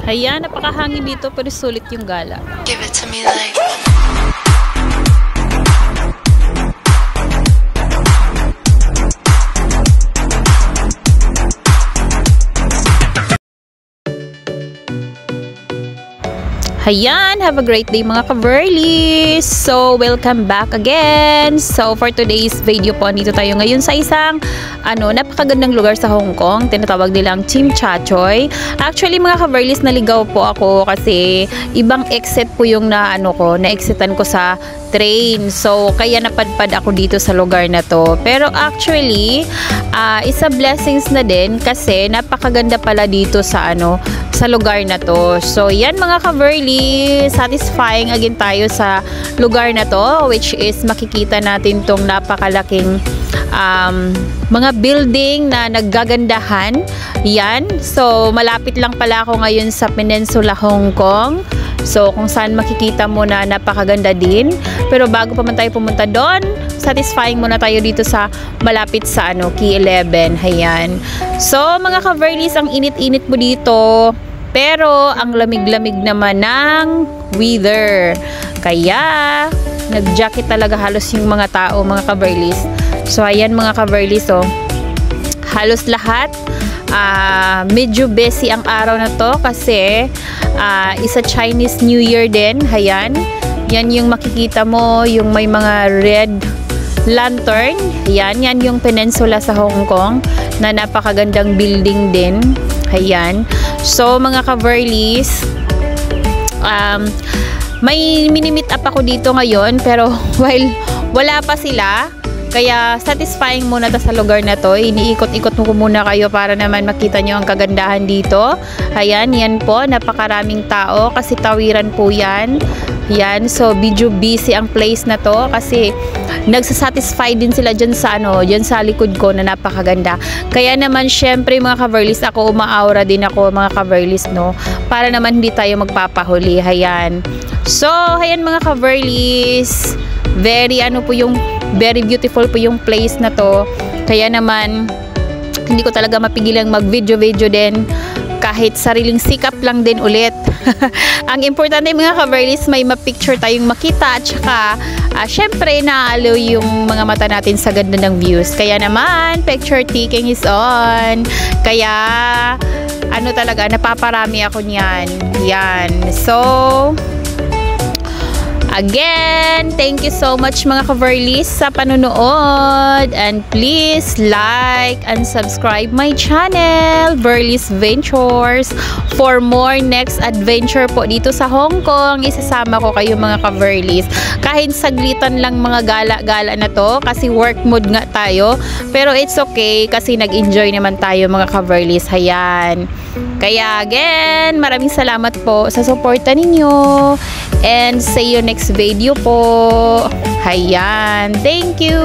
Ayan, napakahangin dito pero sulit yung gala. Give it to me like Ayan, have a great day mga ka-Verlies! So, welcome back again! So, for today's video po, dito tayo ngayon sa isang napakagandang lugar sa Hong Kong. Tinatawag nilang Tsim Sha Tsui. Actually, mga ka-Verlies, naligaw po ako kasi ibang exit po yung na-exitan ko sa train. So, kaya napadpad ako dito sa lugar na to. Pero actually, isa blessings na din kasi napakaganda pala dito sa sa lugar na to. So, yan mga ka-Verlies, satisfying again tayo sa lugar na to, which is makikita natin tong napakalaking mga building na naggagandahan. Yan. So, malapit lang pala ako ngayon sa Peninsula, Hong Kong. So, kung saan makikita mo na napakaganda din. Pero bago pa man tayo pumunta doon, satisfying muna tayo dito sa malapit sa Quay 11. Ayan. So, mga ka-Verlies, ang init-init mo dito. Pero, ang lamig-lamig naman ng weather. Kaya, nag-jacket talaga halos yung mga tao, mga ka-Verlies. So, ayan mga ka-Verlies, halos lahat. Medyo busy ang araw na to kasi isa Chinese New Year din. Ayan. Yan yung makikita mo, yung may mga red lantern. Yan yung peninsula sa Hong Kong na napakagandang building din. Ayan. So, mga ka-Verlies, may mini-meet up ako dito ngayon pero while wala pa sila, kaya satisfying muna ta sa lugar na to. Iniikot-ikot ko muna kayo para naman makita nyo ang kagandahan dito. Ayan, yan po, napakaraming tao kasi tawiran po yan. Yan, so medyo busy ang place na to kasi nagsasatisfy din sila dyan sa dyan sa likod ko na napakaganda. Kaya naman syempre mga ka-Verlies, ako umaaura din ako mga ka-Verlies, no, para naman hindi tayo magpapahuli. Ayan. So, ayan mga ka-Verlies, very beautiful po yung place na to. Kaya naman hindi ko talaga mapigilang mag-video din kahit sariling sikap lang din ulit. Ang importante mga ka-Verlies, may ma-picture tayong makita at saka syempre naaliw yung mga mata natin sa ganda ng views. Kaya naman picture taking is on. Kaya talaga napaparami ako niyan. Yan. So, again, thank you so much mga ka-Verlies sa panonood, and please like and subscribe my channel, Verlies Ventures, for more next adventure po dito sa Hong Kong. Isasama ko kayo mga ka-Verlies. Kahit saglitan lang mga gala-gala na to kasi work mode nga tayo, pero it's okay kasi nag-enjoy naman tayo mga ka-Verlies. Ayan. Kaya again, maraming salamat po sa suporta ninyo. And see you next video po. Ayan. Thank you.